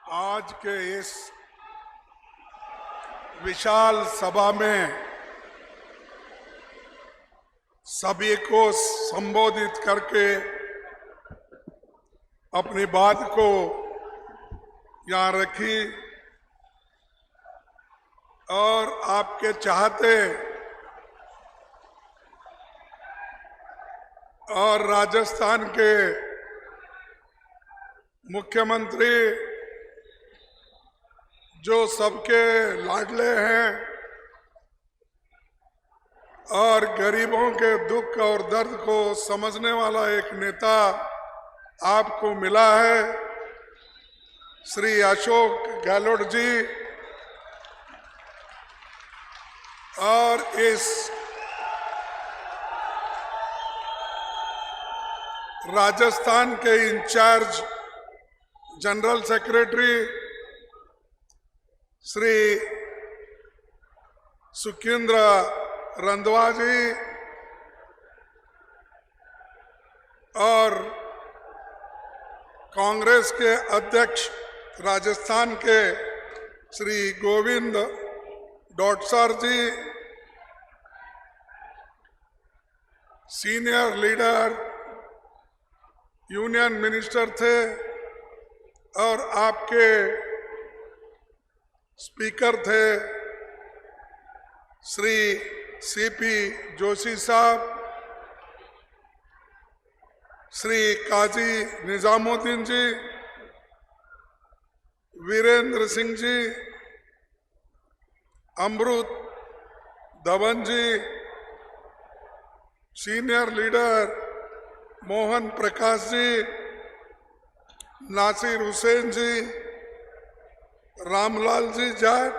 आज के इस विशाल सभा में सभी को संबोधित करके अपनी बात को यहाँ रखी और आपके चाहते और राजस्थान के मुख्यमंत्री जो सबके लाडले हैं और गरीबों के दुख और दर्द को समझने वाला एक नेता आपको मिला है, श्री अशोक गहलोत जी। और इस राजस्थान के incharge general secretary Shri Sukhinder Randhawa ji और कांग्रेस के अध्यक्ष राजस्थान के Shri Govind Dotasra ji, senior leader union minister थे और आपके स्पीकर थे Shri CP Joshi sahab, Shri Qazi Nizamuddin ji, Virendra Singh ji, Amrit Dhawan ji, senior leader Mohan Prakash ji, Nasir Hussain ji, Ramlal ji Jat,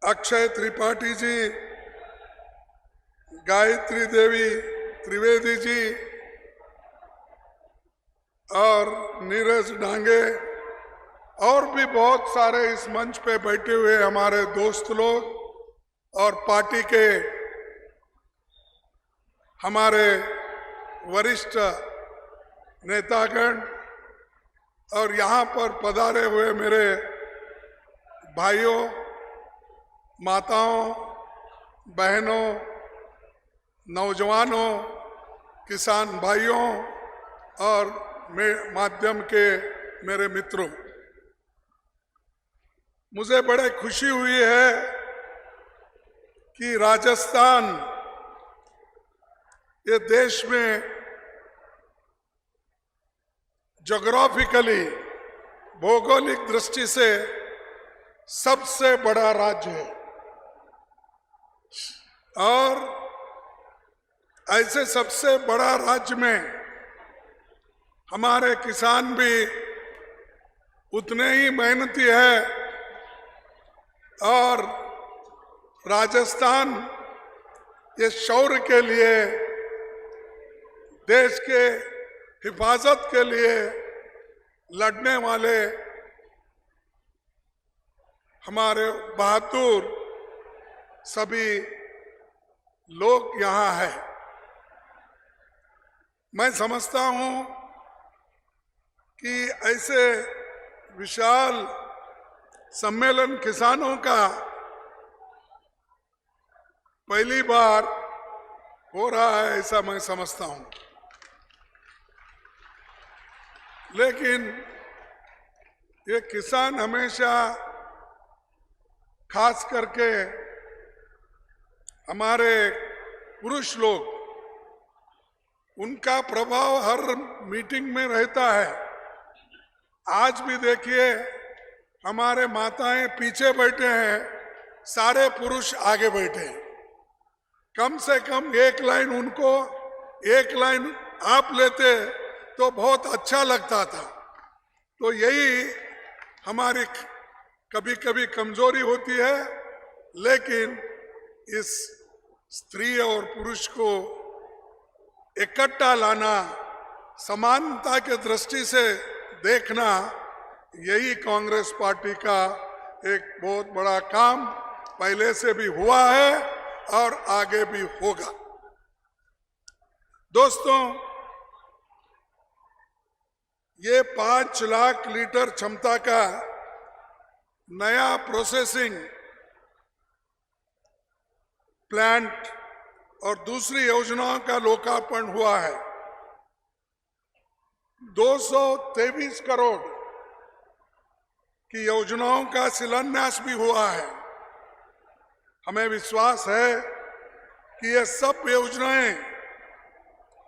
Akshay Tripathi ji, Gayatri Devi Trivedi ji और नीरज डांगे और भी बहुत सारे इस मंच पे बैठे हुए हमारे दोस्त लोग और पार्टी के हमारे वरिष्ठ नेतागण और यहाँ पर पधारे हुए मेरे भाइयों, माताओं, बहनों, नौजवानों, किसान भाइयों और माध्यम के मेरे मित्रों, मुझे बड़े खुशी हुई है कि राजस्थान ये देश में ज्योग्राफिकली भौगोलिक दृष्टि से सबसे बड़ा राज्य है और ऐसे सबसे बड़ा राज्य में हमारे किसान भी उतने ही मेहनती है और राजस्थान ये शौर्य के लिए, देश के हिफाजत के लिए लड़ने वाले हमारे बहादुर सभी लोग यहाँ हैं। मैं समझता हूँ कि ऐसे विशाल सम्मेलन किसानों का पहली बार हो रहा है, ऐसा मैं समझता हूँ। लेकिन ये किसान हमेशा, खास करके हमारे पुरुष लोग, उनका प्रभाव हर मीटिंग में रहता है। आज भी देखिए हमारे माताएं पीछे बैठे हैं, सारे पुरुष आगे बैठे हैं। कम से कम एक लाइन उनको, एक लाइन आप लेते तो बहुत अच्छा लगता था। तो यही हमारी कभी कभी कमजोरी होती है, लेकिन इस स्त्री और पुरुष को इकट्ठा लाना, समानता के दृष्टि से देखना, यही कांग्रेस पार्टी का एक बहुत बड़ा काम पहले से भी हुआ है और आगे भी होगा। दोस्तों, ये 5 लाख लीटर क्षमता का नया प्रोसेसिंग प्लांट और दूसरी योजनाओं का लोकार्पण हुआ है। 223 करोड़ की योजनाओं का शिलान्यास भी हुआ है। हमें विश्वास है कि ये सब योजनाएं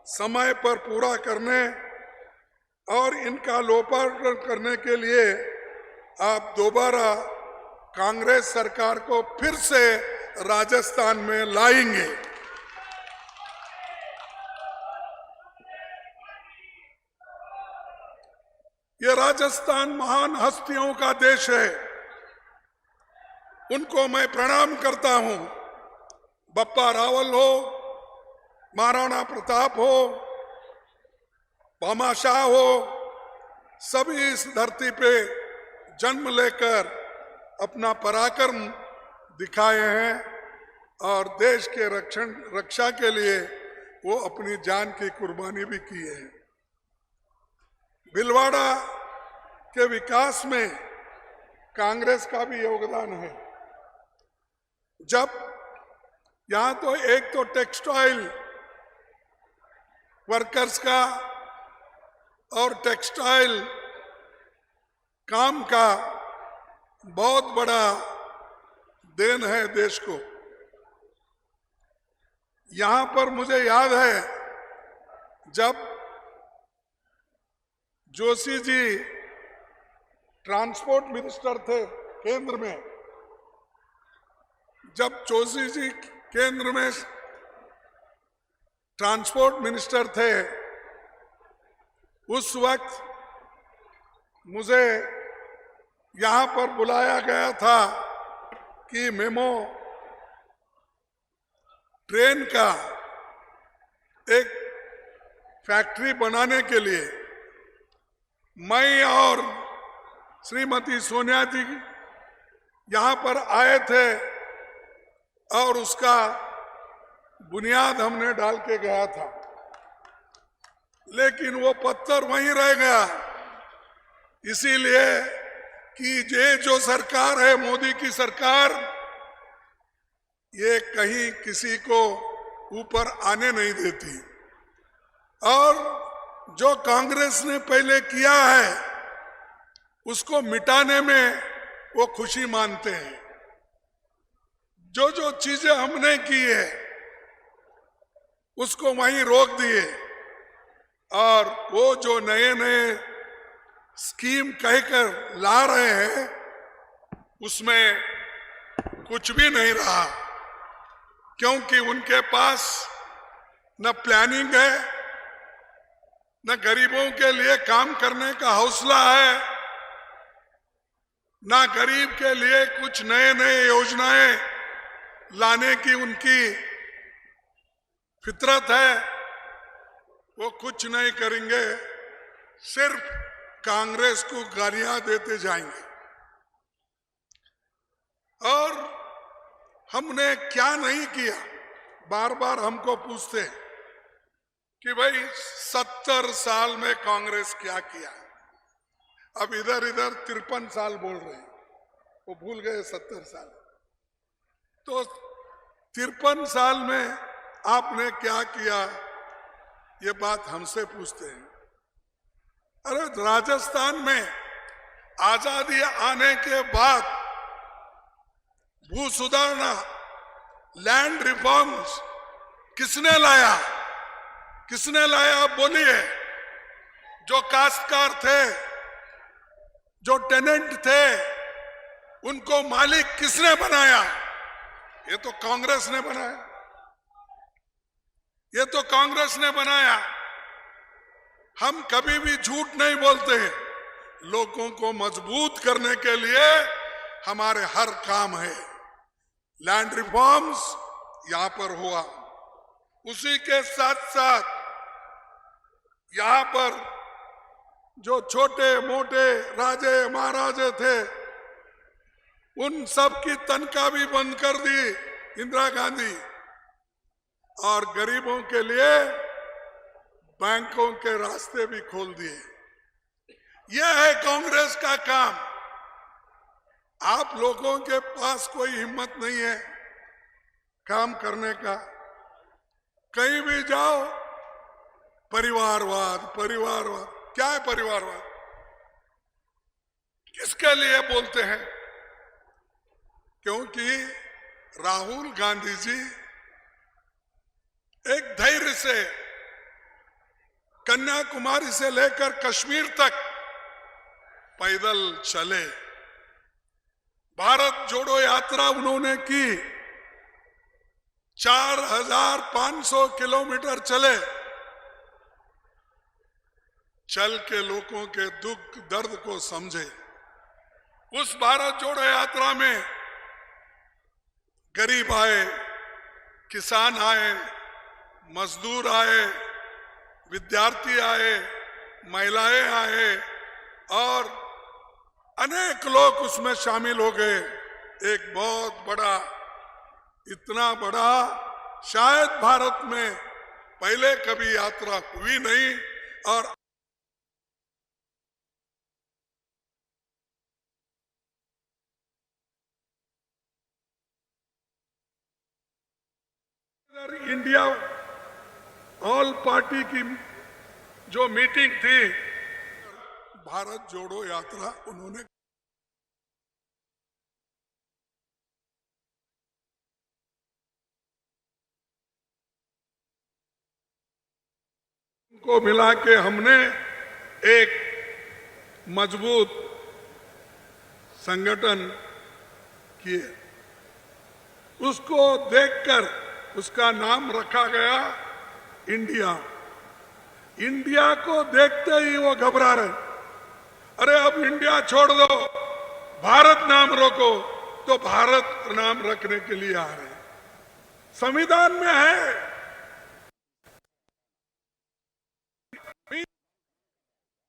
समय पर पूरा करने और इनका लोकार्पण करने के लिए आप दोबारा कांग्रेस सरकार को फिर से राजस्थान में लाएंगे। ये राजस्थान महान हस्तियों का देश है, उनको मैं प्रणाम करता हूं। बप्पा रावल हो, महाराणा प्रताप हो, भामाशाह हो, सभी इस धरती पे जन्म लेकर अपना पराक्रम दिखाए हैं और देश के रक्षा के लिए वो अपनी जान की कुर्बानी भी की है। भीलवाड़ा के विकास में कांग्रेस का भी योगदान है। जब यहां तो एक तो टेक्सटाइल वर्कर्स का और टेक्सटाइल काम का बहुत बड़ा देन है देश को। यहां पर मुझे याद है जब जोशी जी ट्रांसपोर्ट मिनिस्टर थे केंद्र में, जब जोशी जी केंद्र में ट्रांसपोर्ट मिनिस्टर थे, उस वक्त मुझे यहां पर बुलाया गया था कि मेमो ट्रेन का एक फैक्ट्री बनाने के लिए मैं और श्रीमती सोनिया जी यहां पर आए थे और उसका बुनियाद हमने डाल के गया था, लेकिन वो पत्थर वहीं रह गया। इसीलिए कि ये जो सरकार है, मोदी की सरकार, ये कहीं किसी को ऊपर आने नहीं देती और जो कांग्रेस ने पहले किया है उसको मिटाने में वो खुशी मानते हैं। जो जो चीजें हमने की है उसको वहीं रोक दिए और वो जो नए नए स्कीम कहकर ला रहे हैं उसमें कुछ भी नहीं रहा, क्योंकि उनके पास न प्लानिंग है, न गरीबों के लिए काम करने का हौसला है, न गरीब के लिए कुछ नए नए योजनाएं लाने की उनकी फितरत है। वो कुछ नहीं करेंगे, सिर्फ कांग्रेस को गालियां देते जाएंगे। और हमने क्या नहीं किया, बार बार हमको पूछते हैं कि भाई 70 साल में कांग्रेस क्या किया। अब इधर इधर 53 साल बोल रहे हैं, वो भूल गए 70 साल। तो 53 साल में आपने क्या किया, ये बात हमसे पूछते हैं। अरे राजस्थान में आजादी आने के बाद भू सुधारना, लैंड रिफॉर्म्स किसने लाया? किसने लाया बोलिए? जो काश्तकार थे, जो टेनेंट थे, उनको मालिक किसने बनाया? ये तो कांग्रेस ने बनाया, ये तो कांग्रेस ने बनाया। हम कभी भी झूठ नहीं बोलते। लोगों को मजबूत करने के लिए हमारे हर काम है। लैंड रिफॉर्म्स यहां पर हुआ, उसी के साथ साथ यहां पर जो छोटे मोटे राजे महाराजे थे उन सब की तनख्वाह भी बंद कर दी इंदिरा गांधी, और गरीबों के लिए बैंकों के रास्ते भी खोल दिए। यह है कांग्रेस का काम। आप लोगों के पास कोई हिम्मत नहीं है काम करने का। कहीं भी जाओ परिवारवाद परिवारवाद। क्या है परिवारवाद? किसके लिए बोलते हैं? क्योंकि राहुल गांधी जी एक धैर्य से कन्याकुमारी से लेकर कश्मीर तक पैदल चले। भारत जोड़ो यात्रा उन्होंने की। 4500 किलोमीटर चले। चल के लोगों के दुख दर्द को समझे। उस भारत जोड़ो यात्रा में गरीब आए, किसान आए, मजदूर आए, विद्यार्थी आए, महिलाएं आए और अनेक लोग उसमें शामिल हो गए। एक बहुत बड़ा, इतना बड़ा शायद भारत में पहले कभी यात्रा हुई नहीं। और इंडिया ऑल पार्टी की जो मीटिंग थी, भारत जोड़ो यात्रा उन्होंने को मिला के हमने एक मजबूत संगठन किए। उसको देखकर उसका नाम रखा गया इंडिया। इंडिया को देखते ही वो घबरा रहे। अरे अब इंडिया छोड़ दो, भारत नाम रखो। तो भारत नाम रखने के लिए आ रहे हैं। संविधान में है।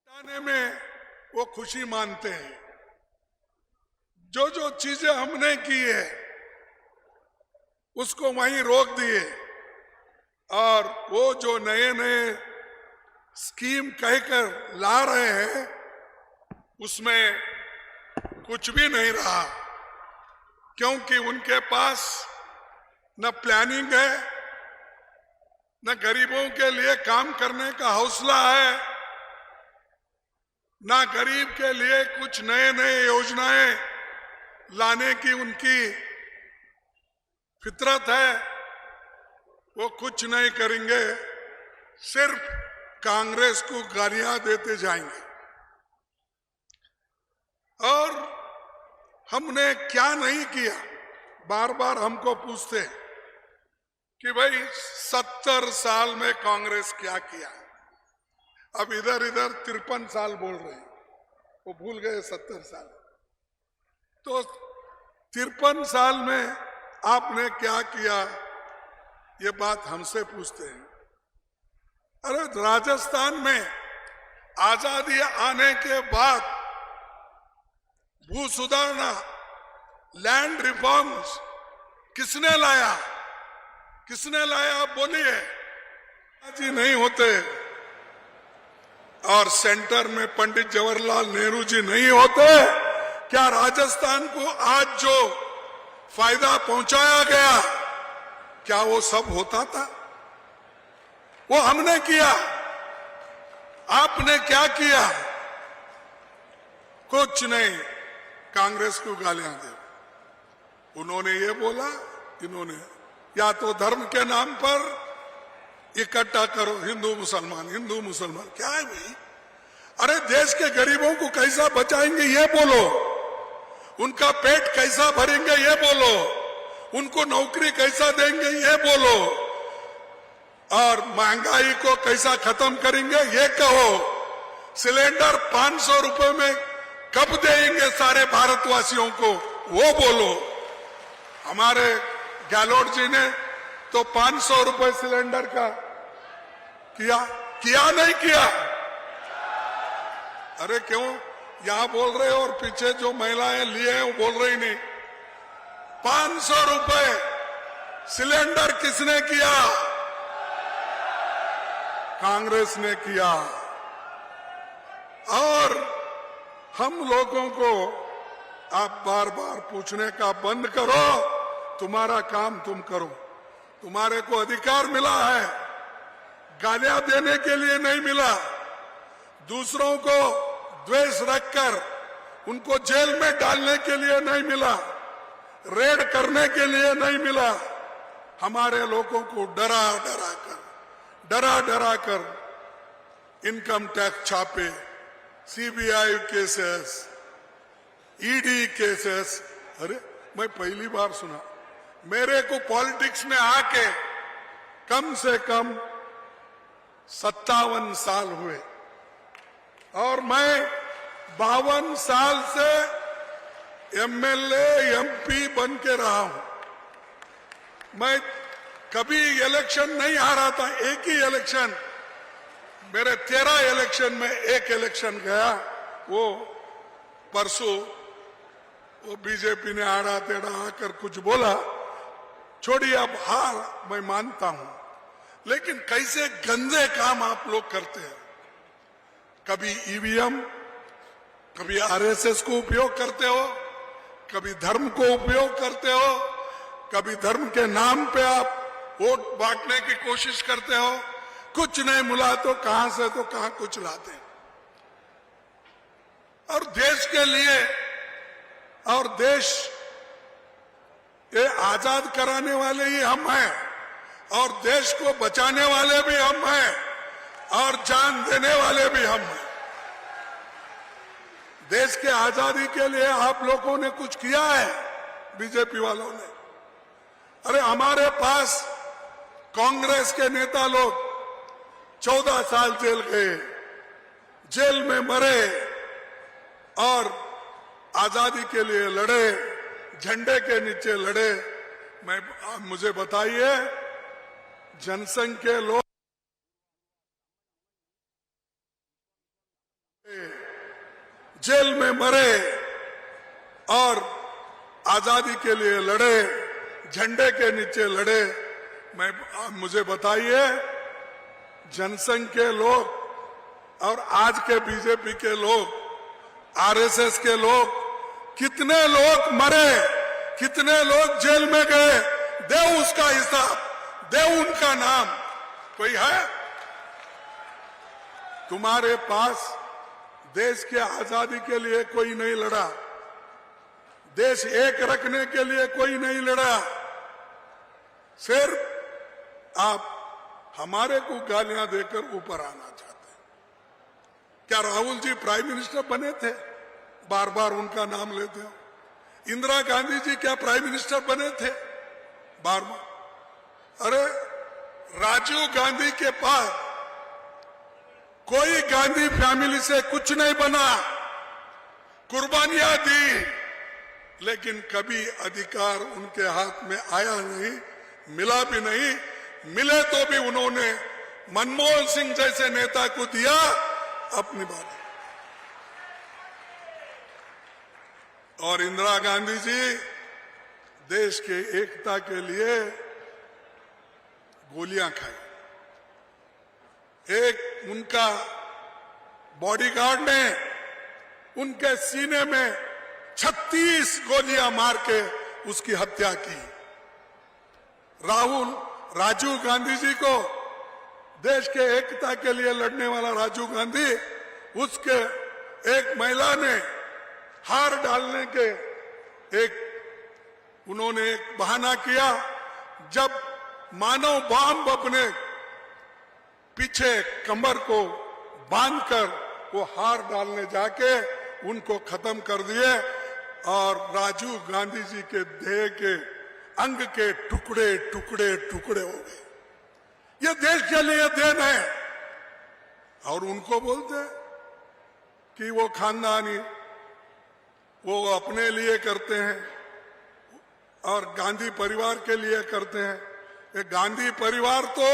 जाने में वो खुशी मानते हैं। जो जो चीजें हमने की है उसको वहीं रोक दिए। और वो जो नए नए स्कीम कहकर ला रहे हैं उसमें कुछ भी नहीं रहा। क्योंकि उनके पास न प्लानिंग है, न गरीबों के लिए काम करने का हौसला है, ना गरीब के लिए कुछ नए नए योजनाएं लाने की उनकी फितरत है। वो कुछ नहीं करेंगे, सिर्फ कांग्रेस को गालियां देते जाएंगे। और हमने क्या नहीं किया, बार बार हमको पूछते हैं कि भाई 70 साल में कांग्रेस क्या किया। अब इधर इधर 53 साल बोल रहे हैं, वो भूल गए 70 साल। तो 53 साल में आपने क्या किया, ये बात हमसे पूछते हैं। अरे राजस्थान में आजादी आने के बाद भू सुधारना, लैंड रिफॉर्म्स किसने लाया? किसने लाया आप बोलिए? जी नहीं होते। और सेंटर में पंडित जवाहरलाल नेहरू जी नहीं होते, क्या राजस्थान को आज जो फायदा पहुंचाया गया क्या वो सब होता था? वो हमने किया। आपने क्या किया? कुछ नहीं, कांग्रेस को गालियां दे। उन्होंने ये बोला, इन्होंने या तो धर्म के नाम पर इकट्ठा करो हिंदू मुसलमान, हिंदू मुसलमान। क्या है भाई? अरे देश के गरीबों को कैसा बचाएंगे ये बोलो, उनका पेट कैसा भरेंगे ये बोलो, उनको नौकरी कैसा देंगे ये बोलो, और महंगाई को कैसा खत्म करेंगे ये कहो। सिलेंडर 500 रुपए में कब देंगे सारे भारतवासियों को वो बोलो। हमारे गहलोत जी ने तो 500 रुपए सिलेंडर का किया नहीं किया? अरे क्यों यहां बोल रहे हो और पीछे जो महिलाएं लिए हैं वो बोल रही नहीं? 500 रुपए सिलेंडर किसने किया? कांग्रेस ने किया। और हम लोगों को आप बार बार पूछने का बंद करो, तुम्हारा काम तुम करो। तुम्हारे को अधिकार मिला है, गालियां देने के लिए नहीं मिला। दूसरों को द्वेष रखकर उनको जेल में डालने के लिए नहीं मिला, रेड करने के लिए नहीं मिला। हमारे लोगों को डरा डरा कर इनकम टैक्स छापे, सीबीआई केसेस, ईडी केसेस। अरे मैं पहली बार सुना। मेरे को पॉलिटिक्स में आके कम से कम 57 साल हुए और मैं 52 साल से एमएलए एमपी बन के रहा हूं। मैं कभी इलेक्शन नहीं हारा था, एक ही इलेक्शन, मेरे 13 इलेक्शन में एक इलेक्शन गया, वो परसों वो बीजेपी ने आड़ा टेढ़ा आकर कुछ बोला, छोड़िए अब हार मैं मानता हूं। लेकिन कैसे गंदे काम आप लोग करते हैं। कभी ईवीएम, कभी आरएसएस को उपयोग करते हो, कभी धर्म को उपयोग करते हो, कभी धर्म के नाम पे आप वोट बांटने की कोशिश करते हो। कुछ नहीं मिला तो कहां से तो कहां कुछ लाते हैं। और देश के लिए और देश ये आजाद कराने वाले ही हम हैं और देश को बचाने वाले भी हम हैं और जान देने वाले भी हम हैं। देश के आजादी के लिए आप लोगों ने कुछ किया है, बीजेपी वालों ने। अरे हमारे पास कांग्रेस के नेता लोग 14 साल जेल गए, जेल में मरे और आजादी के लिए लड़े, झंडे के नीचे लड़े। मुझे बताइए, जनसंघ के लोग जेल में मरे और आजादी के लिए लड़े, झंडे के नीचे लड़े। मुझे बताइए, जनसंघ के लोग और आज के बीजेपी के लोग, आरएसएस के लोग, कितने लोग मरे, कितने लोग जेल में गए, दे उसका हिसाब, दे उनका नाम। कोई है? तुम्हारे पास देश के आजादी के लिए कोई नहीं लड़ा, देश एक रखने के लिए कोई नहीं लड़ा। सिर्फ आप हमारे को गालियां देकर ऊपर आना चाहते हैं। क्या राहुल जी प्राइम मिनिस्टर बने थे? बार बार उनका नाम लेते हो। इंदिरा गांधी जी क्या प्राइम मिनिस्टर बने थे? बार बार। अरे राजीव गांधी के पास कोई गांधी फैमिली से कुछ नहीं बना, कुर्बानियां दी, लेकिन कभी अधिकार उनके हाथ में आया नहीं, मिला भी नहीं। मिले तो भी उन्होंने मनमोहन सिंह जैसे नेता को दिया अपनी बात। और इंदिरा गांधी जी देश के एकता के लिए गोलियां खाई। एक उनका बॉडीगार्ड ने उनके सीने में 36 गोलियां मार के उसकी हत्या की। राजीव गांधी जी को, देश के एकता के लिए लड़ने वाला राजीव गांधी, उसके एक महिला ने हार डालने के उन्होंने एक बहाना किया। जब मानव बम अपने पीछे कमर को बांधकर वो हार डालने जाके उनको खत्म कर दिए और राजीव गांधी जी के देह के अंग के टुकड़े टुकड़े टुकड़े हो गए। ये देश के लिए देन है। और उनको बोलते कि वो खानदानी, वो अपने लिए करते हैं और गांधी परिवार के लिए करते हैं। ये गांधी परिवार तो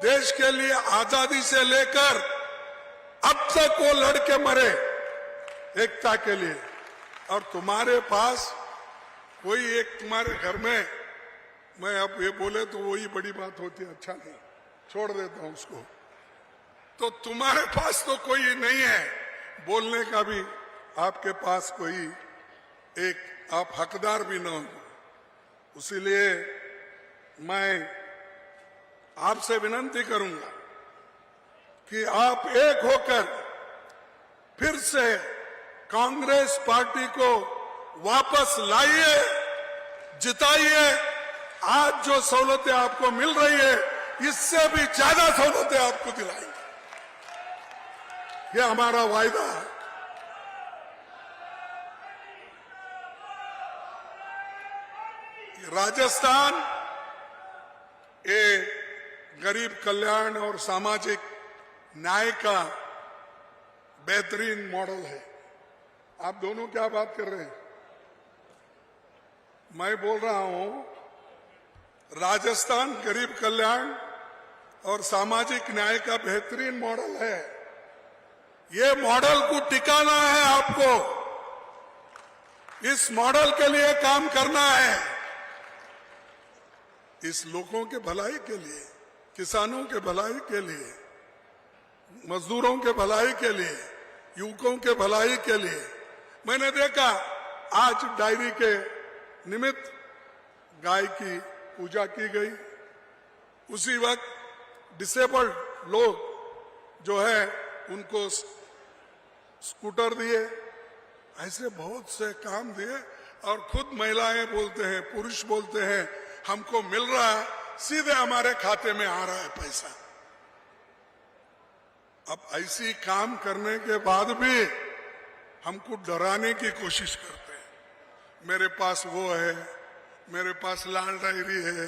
देश के लिए आजादी से लेकर अब तक वो लड़के मरे एकता के लिए। और तुम्हारे पास कोई एक तुम्हारे घर में, मैं अब ये बोले तो वही बड़ी बात होती है, अच्छा नहीं, छोड़ देता हूं उसको। तो तुम्हारे पास तो कोई नहीं है बोलने का भी आपके पास कोई एक आप हकदार भी न हो। उसीलिए मैं आपसे विनती करूंगा कि आप एक होकर फिर से कांग्रेस पार्टी को वापस लाइए, जिताइए। आज जो सहूलतें आपको मिल रही है, इससे भी ज्यादा सहूलतें आपको दिलाएंगे। ये हमारा वायदा है। राजस्थान ये गरीब कल्याण और सामाजिक न्याय का बेहतरीन मॉडल है। आप दोनों क्या बात कर रहे हैं? मैं बोल रहा हूं राजस्थान गरीब कल्याण और सामाजिक न्याय का बेहतरीन मॉडल है। ये मॉडल को टिकाना है आपको, इस मॉडल के लिए काम करना है। इस लोगों के भलाई के लिए, किसानों के भलाई के लिए, मजदूरों के भलाई के लिए, युवकों के भलाई के लिए। मैंने देखा आज डायरी के निमित्त गाय की पूजा की गई, उसी वक्त डिसेबल्ड लोग जो है उनको स्कूटर दिए, ऐसे बहुत से काम दिए। और खुद महिलाएं बोलते हैं, पुरुष बोलते हैं, हमको मिल रहा है, सीधे हमारे खाते में आ रहा है पैसा। अब ऐसी काम करने के बाद भी हमको डराने की कोशिश करते हैं। मेरे पास वो है, मेरे पास लाल डायरी है,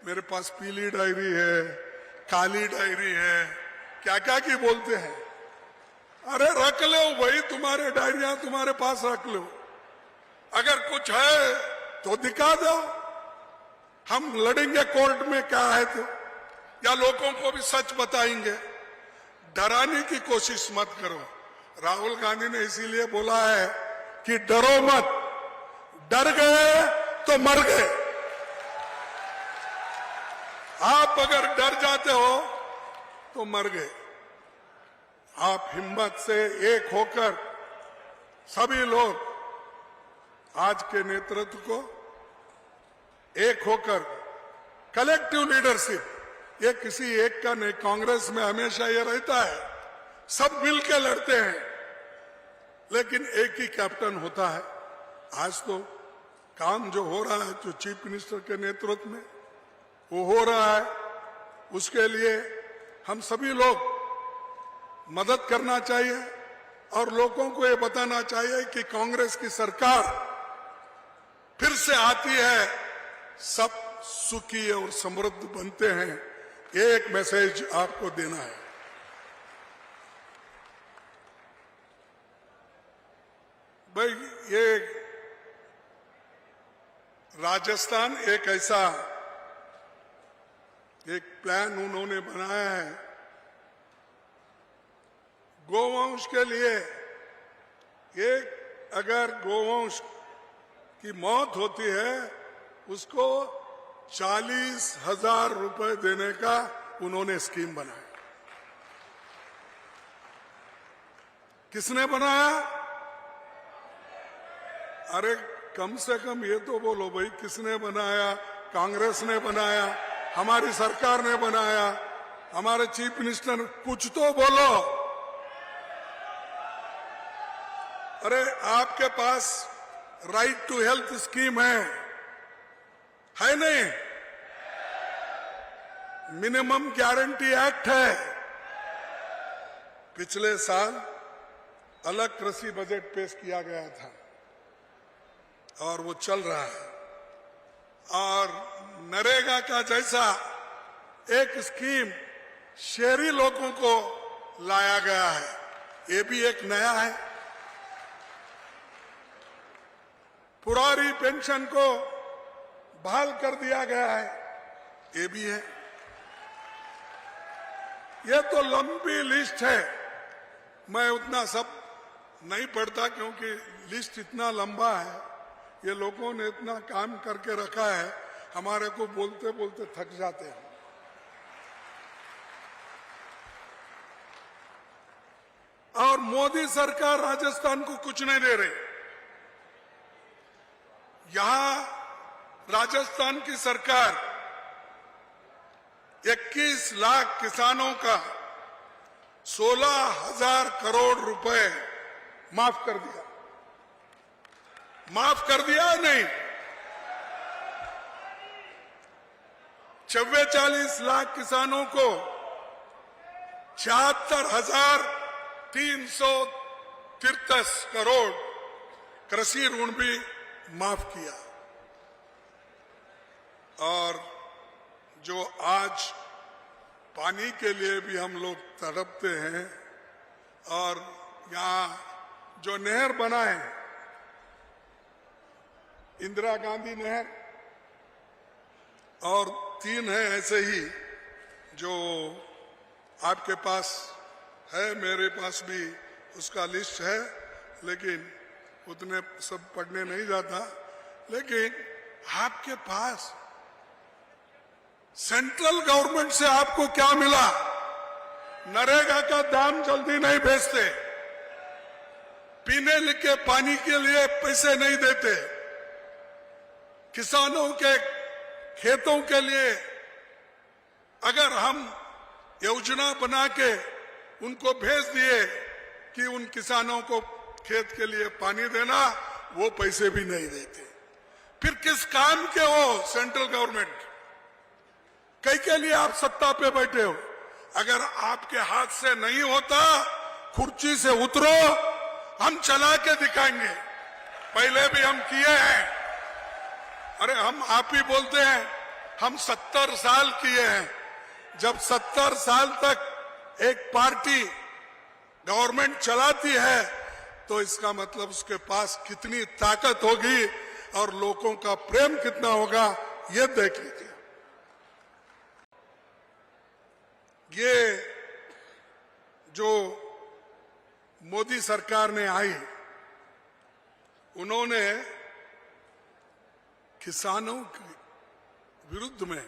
मेरे पास पीली डायरी है, काली डायरी है, क्या क्या की बोलते हैं। अरे रख लो भाई, तुम्हारे डायरियां तुम्हारे पास रख लो। अगर कुछ है तो दिखा दो, हम लड़ेंगे कोर्ट में। क्या है तो, या लोगों को भी सच बताएंगे। डराने की कोशिश मत करो। राहुल गांधी ने इसीलिए बोला है कि डरो मत, डर गए तो मर गए। आप अगर डर जाते हो तो मर गए। आप हिम्मत से एक होकर सभी लोग आज के नेतृत्व को एक होकर कलेक्टिव लीडरशिप, ये किसी एक का नहीं, कांग्रेस में हमेशा ये रहता है सब मिलकर लड़ते हैं लेकिन एक ही कैप्टन होता है। आज तो काम जो हो रहा है, जो चीफ मिनिस्टर के नेतृत्व में वो हो रहा है, उसके लिए हम सभी लोग मदद करना चाहिए और लोगों को ये बताना चाहिए कि कांग्रेस की सरकार फिर से आती है, सब सुखी और समृद्ध बनते हैं। ये एक मैसेज आपको देना है। भाई ये राजस्थान एक ऐसा एक प्लान उन्होंने बनाया है गोवंश के लिए। एक अगर गोवंश की मौत होती है उसको 40,000 रुपए देने का उन्होंने स्कीम बनाया। किसने बनाया? अरे कम से कम ये तो बोलो भाई, किसने बनाया? कांग्रेस ने बनाया, हमारी सरकार ने बनाया, हमारे चीफ मिनिस्टर ने, कुछ तो बोलो। अरे आपके पास राइट टू हेल्थ स्कीम है नहीं? मिनिमम गारंटी एक्ट है। पिछले साल अलग कृषि बजट पेश किया गया था और वो चल रहा है। और नरेगा का जैसा एक स्कीम शहरी लोगों को लाया गया है, ये भी एक नया है। पुरानी पेंशन को बहाल कर दिया गया है, ये भी है। ये तो लंबी लिस्ट है, मैं उतना सब नहीं पढ़ता क्योंकि लिस्ट इतना लंबा है। ये लोगों ने इतना काम करके रखा है, हमारे को बोलते बोलते थक जाते हैं। और मोदी सरकार राजस्थान को कुछ नहीं दे रही। यहां राजस्थान की सरकार 21 लाख किसानों का 16,000 करोड़ रुपए माफ कर दिया। माफ कर दिया है नहीं? 44 लाख किसानों को 76,333 करोड़ कृषि ऋण भी माफ किया। और जो आज पानी के लिए भी हम लोग तड़पते हैं, और यहाँ जो नहर बना है, इंदिरा गांधी नहर, और 3 है ऐसे ही जो आपके पास है, मेरे पास भी उसका लिस्ट है, लेकिन उतने सब पढ़ने नहीं जाता। लेकिन आपके पास सेंट्रल गवर्नमेंट से आपको क्या मिला? नरेगा का दाम जल्दी नहीं भेजते, पीने के पानी के लिए पैसे नहीं देते, किसानों के खेतों के लिए अगर हम योजना बना के उनको भेज दिए कि उन किसानों को खेत के लिए पानी देना, वो पैसे भी नहीं देते। फिर किस काम के हो सेंट्रल गवर्नमेंट? कई के लिए आप सत्ता पे बैठे हो? अगर आपके हाथ से नहीं होता, कुर्सी से उतरो, हम चला के दिखाएंगे। पहले भी हम किए हैं। अरे हम आप ही बोलते हैं हम 70 साल किए हैं। जब 70 साल तक एक पार्टी गवर्नमेंट चलाती है तो इसका मतलब उसके पास कितनी ताकत होगी और लोगों का प्रेम कितना होगा, ये देख लीजिए। ये जो मोदी सरकार ने आई, उन्होंने किसानों के विरुद्ध में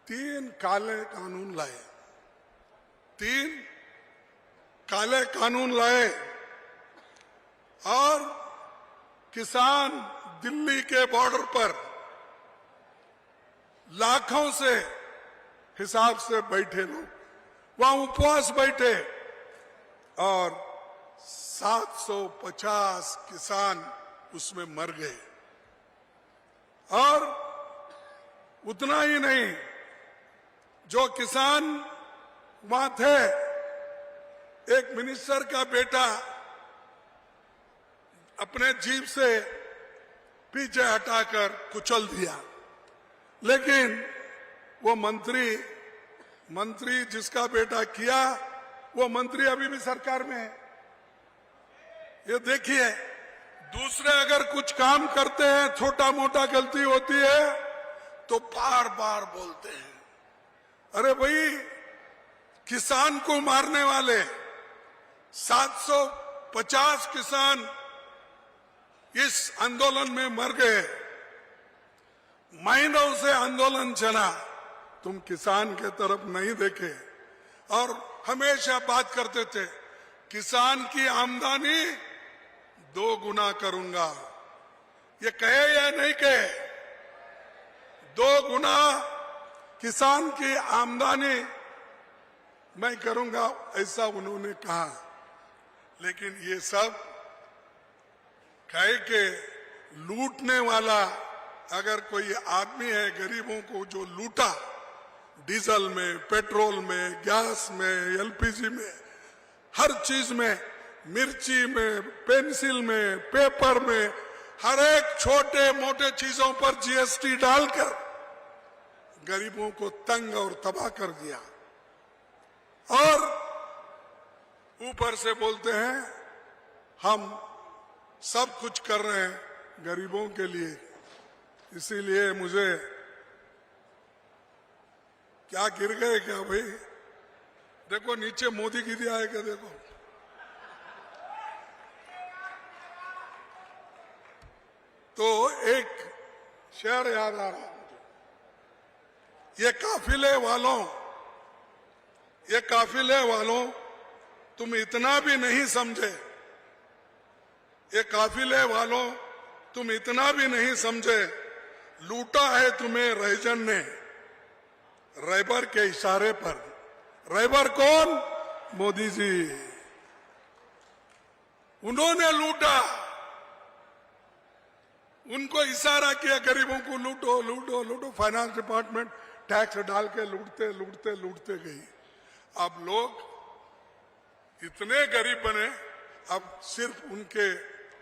3 काले कानून लाए। 3 काले कानून लाए और किसान दिल्ली के बॉर्डर पर लाखों से हिसाब से बैठे लोग वहां उपवास बैठे और 750 किसान उसमें मर गए। और उतना ही नहीं, जो किसान वहां थे, एक मिनिस्टर का बेटा अपने जीप से पीछे हटाकर कुचल दिया। लेकिन वो मंत्री जिसका बेटा किया, वो मंत्री अभी भी सरकार में है। ये देखिए, दूसरे अगर कुछ काम करते हैं, छोटा मोटा गलती होती है तो बार बार बोलते हैं। अरे भाई, किसान को मारने वाले 750 किसान इस आंदोलन में मर गए। महीनों से आंदोलन चला, तुम किसान के तरफ नहीं देखे और हमेशा बात करते थे किसान की आमदनी 2 गुना करूंगा। ये कहे या नहीं कहे? 2 गुना किसान की आमदनी मैं करूंगा, ऐसा उन्होंने कहा। लेकिन ये सब कहे के लूटने वाला अगर कोई आदमी है, गरीबों को जो लूटा, डीजल में, पेट्रोल में, गैस में, एलपीजी में, हर चीज में, मिर्ची में, पेंसिल में, पेपर में, हर एक छोटे मोटे चीजों पर जीएसटी डालकर गरीबों को तंग और तबाह कर दिया। और ऊपर से बोलते हैं हम सब कुछ कर रहे हैं गरीबों के लिए। इसीलिए मुझे क्या गिर गए क्या भाई? देखो नीचे मोदी गिरी आएगा, देखो। तो एक शेर याद आ रहा मुझे। ये काफिले वालों तुम इतना भी नहीं समझे, ये काफिले वालों तुम इतना भी नहीं समझे, लूटा है तुम्हें रईजन ने रैबर के इशारे पर। रैबर कौन? मोदी जी। उन्होंने लूटा, उनको इशारा किया गरीबों को लूटो लूटो लूटो। फाइनेंस डिपार्टमेंट टैक्स डाल के लूटते लूटते लूटते गई। अब लोग इतने गरीब बने, अब सिर्फ उनके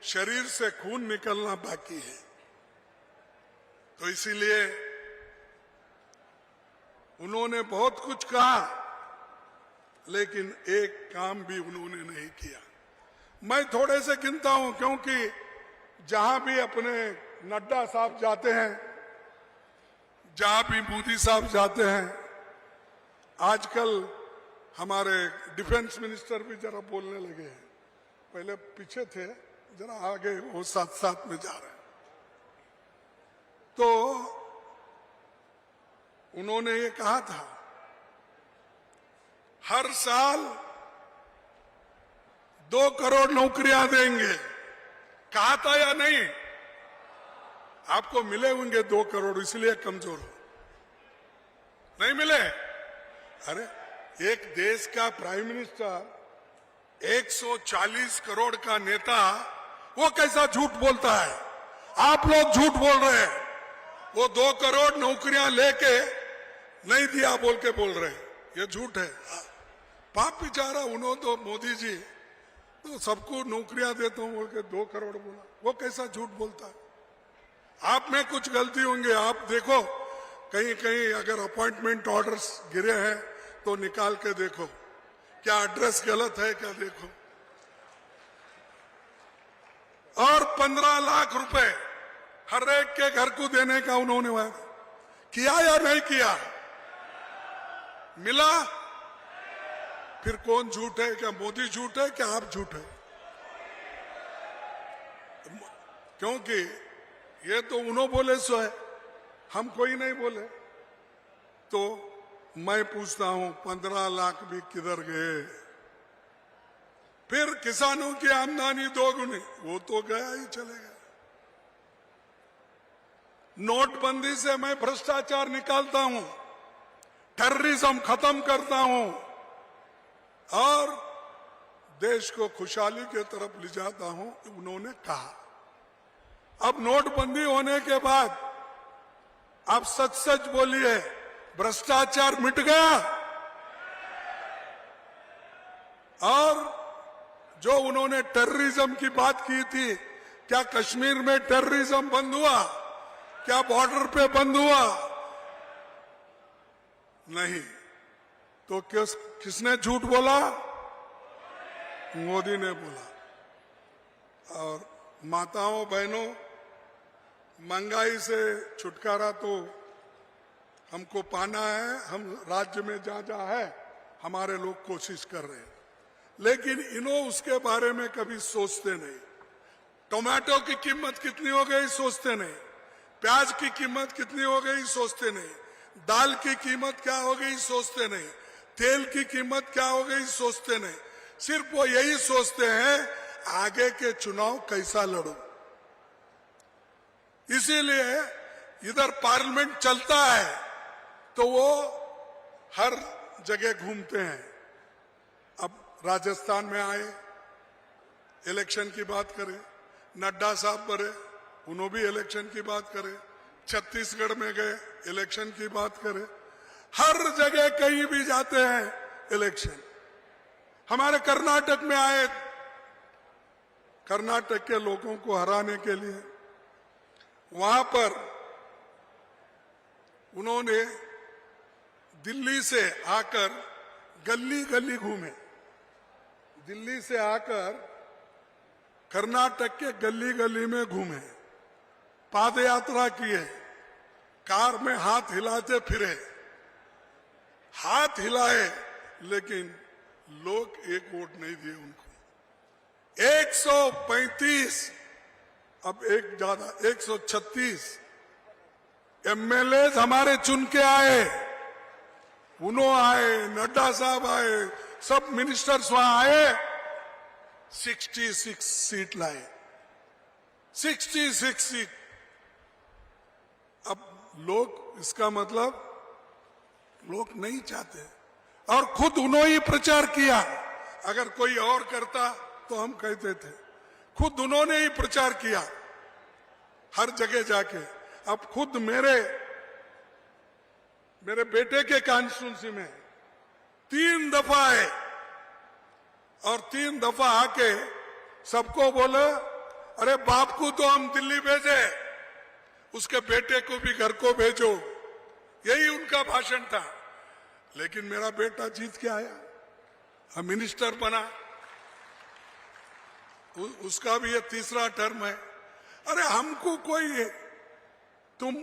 शरीर से खून निकलना बाकी है। तो इसीलिए उन्होंने बहुत कुछ कहा, लेकिन एक काम भी उन्होंने नहीं किया। मैं थोड़े से गिनता हूं, क्योंकि जहां भी अपने नड्डा साहब जाते हैं, जहां भी मोदी साहब जाते हैं, आजकल हमारे डिफेंस मिनिस्टर भी जरा बोलने लगे हैं। पहले पीछे थे, जरा आगे वो साथ साथ में जा रहे हैं। तो उन्होंने ये कहा था, हर साल 2 करोड़ नौकरियां देंगे। कहा था या नहीं? आपको मिले होंगे 2 करोड़, इसलिए कमजोर हो। नहीं मिले? अरे एक देश का प्राइम मिनिस्टर 140 करोड़ का नेता, वो कैसा झूठ बोलता है? आप लोग झूठ बोल रहे हैं। वो 2 करोड़ नौकरियां लेके नहीं दिया बोल के बोल रहे हैं, ये झूठ है। पाप बेचारा, उन्होंने तो मोदी जी तो सबको नौकरियां देता हूं बोल के 2 करोड़ बोला, वो कैसा झूठ बोलता है? आप में कुछ गलती होंगे। आप देखो, कहीं कहीं अगर अपॉइंटमेंट ऑर्डर्स गिरे हैं तो निकाल के देखो, क्या एड्रेस गलत है क्या देखो। और 15 लाख रुपए हर एक के घर को देने का उन्होंने वादा किया या नहीं किया? मिला? फिर कौन झूठ है? क्या मोदी झूठ है क्या आप झूठ है? क्योंकि ये तो उन्होंने बोले सो है, हम कोई नहीं बोले। तो मैं पूछता हूं, 15 लाख भी किधर गए? फिर किसानों की आमदनी दोगुनी, वो तो गया ही चले गया। नोटबंदी से मैं भ्रष्टाचार निकालता हूं, टेररिज्म खत्म करता हूं और देश को खुशहाली की तरफ ले जाता हूं, उन्होंने कहा। अब नोटबंदी होने के बाद आप सच सच बोलिए, भ्रष्टाचार मिट गया? और जो उन्होंने टेररिज्म की बात की थी, क्या कश्मीर में टेररिज्म बंद हुआ? क्या बॉर्डर पे बंद हुआ? नहीं। तो किसने झूठ बोला? मोदी ने बोला। और माताओं बहनों, महंगाई से छुटकारा तो हमको पाना है। हम राज्य में जहां जहां है हमारे लोग कोशिश कर रहे हैं, लेकिन इन्हों उसके बारे में कभी सोचते नहीं। टोमेटो की कीमत कितनी हो गई सोचते नहीं, प्याज की कीमत कितनी हो गई सोचते नहीं, दाल की कीमत क्या हो गई सोचते नहीं, तेल की कीमत क्या हो गई सोचते नहीं। सिर्फ वो यही सोचते हैं आगे के चुनाव कैसा लड़ूं। इसीलिए इधर पार्लियामेंट चलता है तो वो हर जगह घूमते हैं। अब राजस्थान में आए, इलेक्शन की बात करें, नड्डा साहब बड़े, उन्होंने भी इलेक्शन की बात करें। छत्तीसगढ़ में गए, इलेक्शन की बात करें। हर जगह कहीं भी जाते हैं इलेक्शन। हमारे कर्नाटक में आए, कर्नाटक के लोगों को हराने के लिए वहां पर उन्होंने दिल्ली से आकर गली गली घूमे। दिल्ली से आकर कर्नाटक के गली गली में घूमे, पाद यात्रा किए, कार में हाथ हिलाते फिरे, हाथ हिलाए, लेकिन लोग एक वोट नहीं दिए उनको। 135, अब एक ज्यादा 136 एमएलए हमारे चुन के आए। उन्होंने आए, नड्डा साहब आए, सब मिनिस्टर्स वहां आए, 66 सीट लाए, 66 सीट। अब लोग, इसका मतलब लोग नहीं चाहते, और खुद उन्होंने ही प्रचार किया। अगर कोई और करता तो हम कहते थे, खुद उन्होंने ही प्रचार किया हर जगह जाके। अब खुद मेरे बेटे के कॉन्स्टिट्यूंसी में 3 दफा आए, और 3 दफा आके सबको बोले, अरे बाप को तो हम दिल्ली भेजे, उसके बेटे को भी घर को भेजो। यही उनका भाषण था। लेकिन मेरा बेटा जीत के आया, मिनिस्टर बना, उसका भी ये 3रा टर्म है। अरे हमको कोई, तुम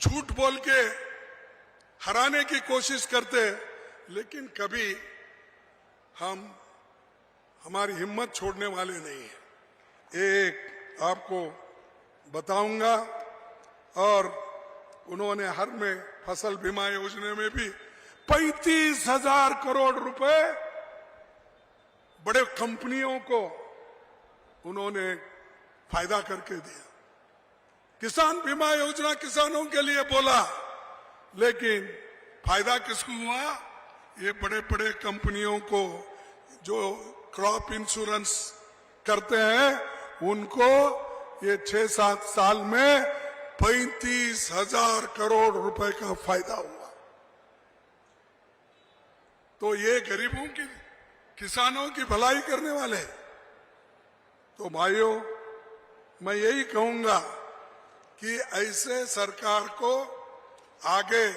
झूठ बोल के हराने की कोशिश करते, लेकिन कभी हमारी हिम्मत छोड़ने वाले नहीं है। एक आपको बताऊंगा, और उन्होंने हर में फसल बीमा योजना में भी 35,000 करोड़ रुपए बड़े कंपनियों को उन्होंने फायदा करके दिया। किसान बीमा योजना किसानों के लिए बोला, लेकिन फायदा किसको हुआ? ये बड़े बड़े कंपनियों को जो क्रॉप इंश्योरेंस करते हैं, उनको ये 6-7 साल में 35,000 करोड़ रुपए का फायदा हुआ। तो ये गरीबों की, किसानों की भलाई करने वाले। तो भाइयों, मैं यही कहूंगा कि ऐसे सरकार को आगे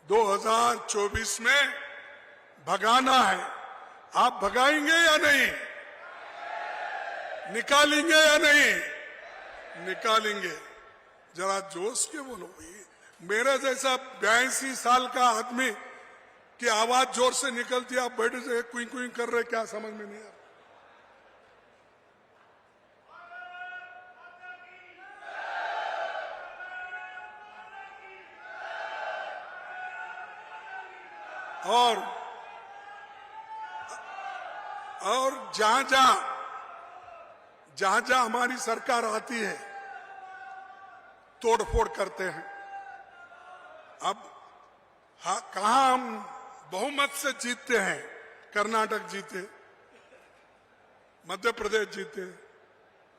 2024 में भगाना है। आप भगाएंगे या नहीं? निकालेंगे या नहीं? निकालेंगे। जरा जोश के बोलो भाई। मेरे जैसा 82 साल का आदमी की आवाज जोर से निकलती है, आप बैठे से कुई कुई कर रहे, क्या समझ में नहीं आ रहा। और जहां जहां हमारी सरकार आती है, तोड़फोड़ करते हैं। अब कहां हम बहुमत से जीतते हैं? कर्नाटक जीते, मध्य प्रदेश जीते,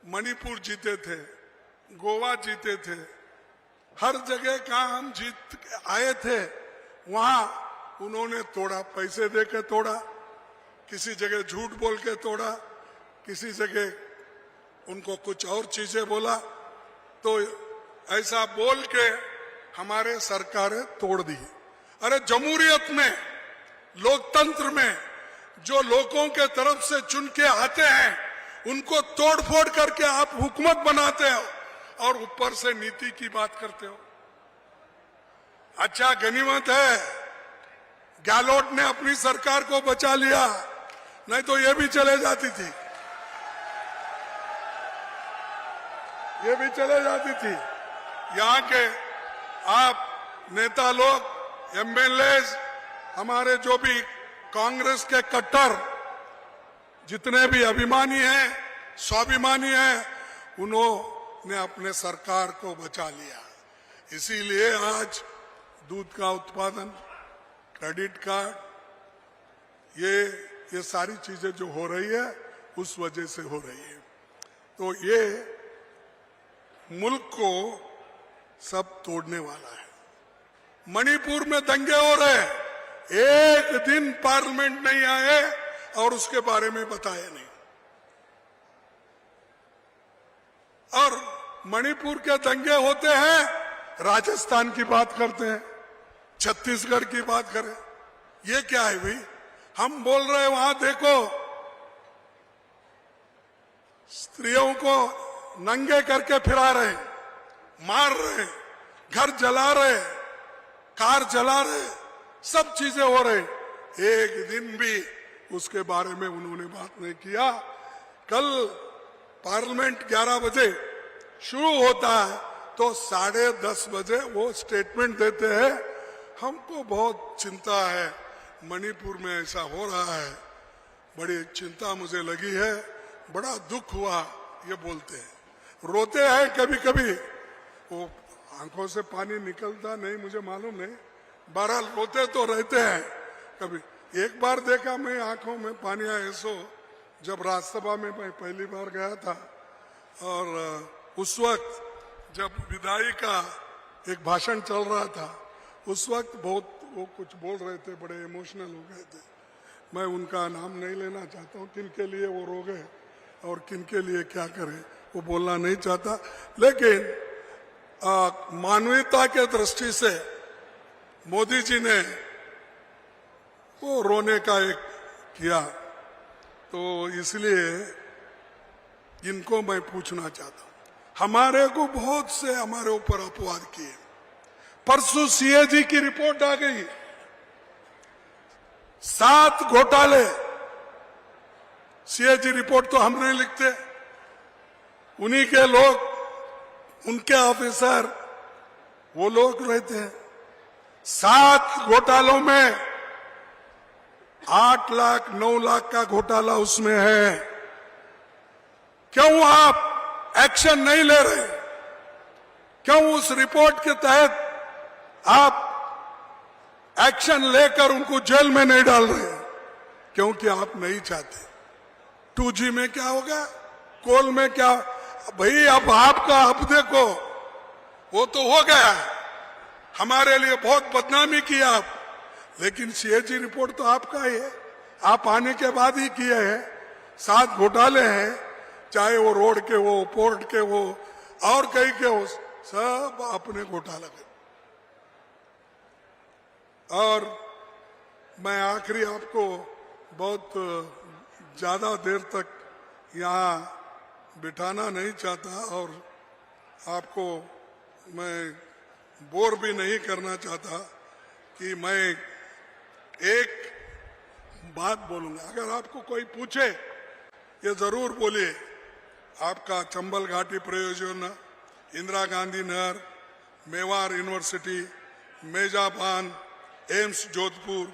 मणिपुर जीते थे, गोवा जीते थे। हर जगह कहां हम जीत आए थे, वहां उन्होंने तोड़ा, पैसे देके तोड़ा, किसी जगह झूठ बोल के तोड़ा, किसी जगह उनको कुछ और चीजें बोला। तो ऐसा बोल के हमारे सरकारें तोड़ दी। अरे जमहूरियत में, लोकतंत्र में जो लोगों के तरफ से चुन के आते हैं, उनको तोड़फोड़ करके आप हुकूमत बनाते हो और ऊपर से नीति की बात करते हो। अच्छा, गनीमत है गहलोत ने अपनी सरकार को बचा लिया, नहीं तो ये भी चले जाती थी, ये भी चले जाती थी। यहाँ के आप नेता लोग, एमएलएज, हमारे जो भी कांग्रेस के कट्टर जितने भी अभिमानी हैं, स्वाभिमानी हैं, उन्होंने अपने सरकार को बचा लिया। इसीलिए आज दूध का उत्पादन, क्रेडिट कार्ड, ये सारी चीजें जो हो रही है, उस वजह से हो रही है। तो ये मुल्क को सब तोड़ने वाला है। मणिपुर में दंगे हो रहे, एक दिन पार्लियामेंट नहीं आए और उसके बारे में बताया नहीं। और मणिपुर के दंगे होते हैं, राजस्थान की बात करते हैं, छत्तीसगढ़ की बात करें। ये क्या है भाई? हम बोल रहे हैं वहां देखो, स्त्रियों को नंगे करके फिरा रहे, मार रहे, घर जला रहे, कार जला रहे, सब चीजें हो रही। एक दिन भी उसके बारे में उन्होंने बात नहीं किया। कल पार्लियामेंट 11 बजे शुरू होता है, तो 10:30 बजे वो स्टेटमेंट देते हैं, हमको बहुत चिंता है, मणिपुर में ऐसा हो रहा है, बड़ी चिंता मुझे लगी है, बड़ा दुख हुआ ये बोलते हैं, रोते हैं कभी कभी, वो आंखों से पानी निकलता नहीं मुझे मालूम नहीं, बहरहाल रोते तो रहते हैं कभी। एक बार देखा मैं आंखों में पानी आया सो जब राज्यसभा में मैं पहली बार गया था, और उस वक्त जब विदाई का एक भाषण चल रहा था, उस वक्त बहुत वो कुछ बोल रहे थे, बड़े इमोशनल हो गए थे। मैं उनका नाम नहीं लेना चाहता हूँ, किन के लिए वो रो गए और किन के लिए क्या करे वो बोलना नहीं चाहता, लेकिन मानवीयता के दृष्टि से मोदी जी ने वो रोने का एक किया, तो इसलिए इनको मैं पूछना चाहता हूं। हमारे को बहुत से हमारे ऊपर अपवाद किए। परसों सीएजी की रिपोर्ट आ गई, 7 घोटाले। सीएजी रिपोर्ट तो हम नहीं लिखते, उन्हीं के लोग, उनके ऑफिसर, वो लोग रहते हैं। 7 घोटालों में 8 लाख 9 लाख का घोटाला उसमें है। क्यों आप एक्शन नहीं ले रहे? क्यों उस रिपोर्ट के तहत आप एक्शन लेकर उनको जेल में नहीं डाल रहे? क्योंकि आप नहीं चाहते। 2G में क्या होगा, कोल में क्या, भाई अब आपका अब देखो, वो तो हो गया, हमारे लिए बहुत बदनामी की आप, लेकिन सीएजी रिपोर्ट तो आपका ही है, आप आने के बाद ही किए हैं। 7 घोटाले हैं, चाहे वो रोड के हो, पोर्ट के हो और कहीं के हो, सब अपने घोटाला के। और मैं आखिरी आपको बहुत ज्यादा देर तक यहाँ बिठाना नहीं चाहता और आपको मैं बोर भी नहीं करना चाहता कि मैं एक बात बोलूंगा। अगर आपको कोई पूछे, ये जरूर बोलिए, आपका चंबल घाटी परियोजना, इंदिरा गांधी नहर, मेवाड़ यूनिवर्सिटी, मेजाबान, एम्स जोधपुर,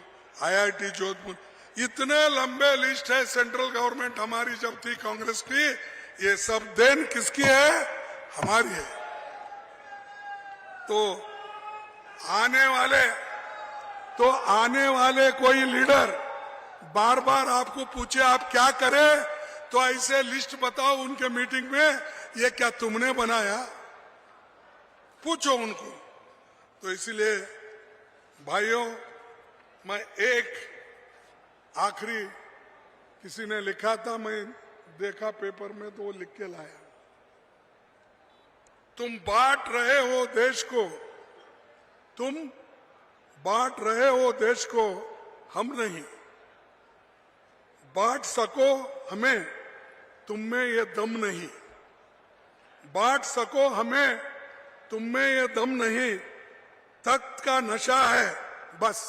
IIT जोधपुर, इतने लंबे लिस्ट है। सेंट्रल गवर्नमेंट हमारी जब थी कांग्रेस की, ये सब देन किसकी है? हमारी है। तो आने वाले कोई लीडर बार बार आपको पूछे आप क्या करें, तो ऐसे लिस्ट बताओ उनके मीटिंग में, ये क्या तुमने बनाया? पूछो उनको। तो इसलिए भाइयों, मैं एक आखिरी, किसी ने लिखा था, मैं देखा पेपर में तो वो लिख के लाया, तुम बांट रहे हो देश को, तुम बांट रहे हो देश को, हम नहीं। बांट सको हमें, तुम में ये दम नहीं। बांट सको हमें, तुम में ये दम नहीं। तख्त का नशा है बस,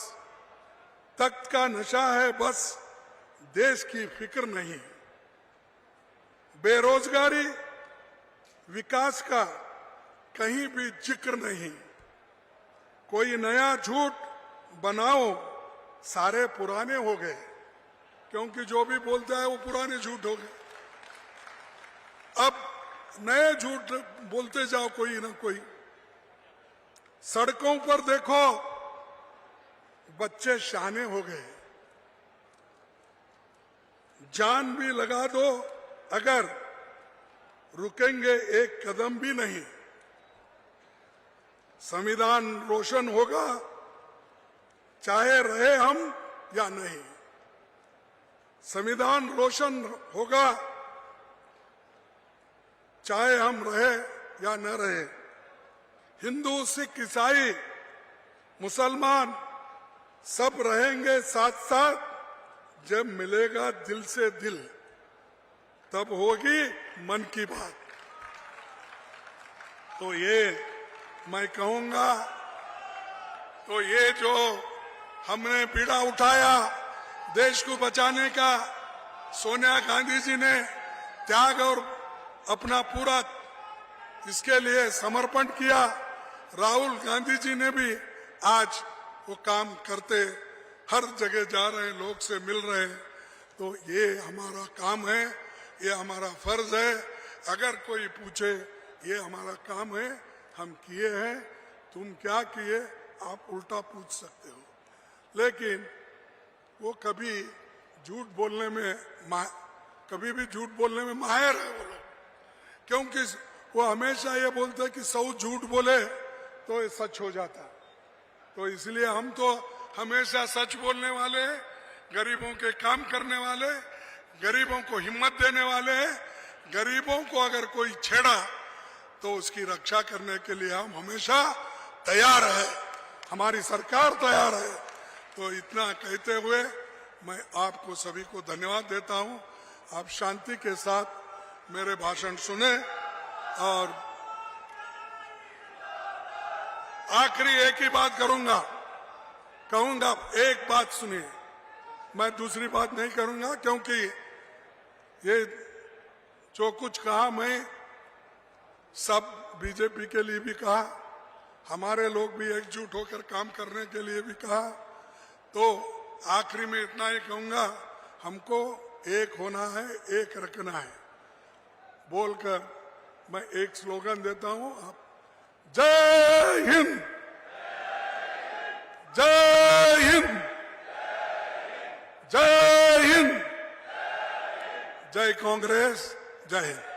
तख्त का नशा है बस, देश की फिक्र नहीं। बेरोजगारी, विकास का कहीं भी जिक्र नहीं। कोई नया झूठ बनाओ, सारे पुराने हो गए, क्योंकि जो भी बोलता है वो पुराने झूठ हो गए। अब नए झूठ बोलते जाओ कोई ना कोई। सड़कों पर देखो, बच्चे शाने हो गए। जान भी लगा दो अगर, रुकेंगे एक कदम भी नहीं। संविधान रोशन होगा, चाहे रहे हम या नहीं। संविधान रोशन होगा, चाहे हम रहे या न रहे। हिंदू, सिख, ईसाई, मुसलमान सब रहेंगे साथ साथ। जब मिलेगा दिल से दिल, तब होगी मन की बात। तो ये मैं कहूंगा, तो ये जो हमने पीड़ा उठाया देश को बचाने का, सोनिया गांधी जी ने त्याग और अपना पूरा इसके लिए समर्पण किया। राहुल गांधी जी ने भी आज वो काम करते हर जगह जा रहे हैं, लोग से मिल रहे हैं। तो ये हमारा काम है, ये हमारा फर्ज है। अगर कोई पूछे ये हमारा काम है, हम किए हैं, तुम क्या किए, आप उल्टा पूछ सकते हो। लेकिन वो कभी झूठ बोलने में कभी भी झूठ बोलने में माहिर है वो लोग, क्योंकि वो हमेशा ये बोलते हैं कि 100 झूठ बोले तो ये सच हो जाता। तो इसलिए हम तो हमेशा सच बोलने वाले हैं, गरीबों के काम करने वाले, गरीबों को हिम्मत देने वाले हैं। गरीबों को अगर कोई छेड़ा तो उसकी रक्षा करने के लिए हम हमेशा तैयार है, हमारी सरकार तैयार है। तो इतना कहते हुए मैं आपको सभी को धन्यवाद देता हूं। आप शांति के साथ मेरे भाषण सुने। और आखिरी एक ही बात कहूंगा, एक बात सुनिए, मैं दूसरी बात नहीं करूंगा, क्योंकि ये जो कुछ कहा मैं सब बीजेपी के लिए भी कहा, हमारे लोग भी एकजुट होकर काम करने के लिए भी कहा। तो आखिरी में इतना ही कहूंगा, हमको एक होना है, एक रखना है बोलकर मैं एक स्लोगन देता हूं। आप जय हिंद, जय हिंद, जय हिंद, जय कांग्रेस, जय हिंद।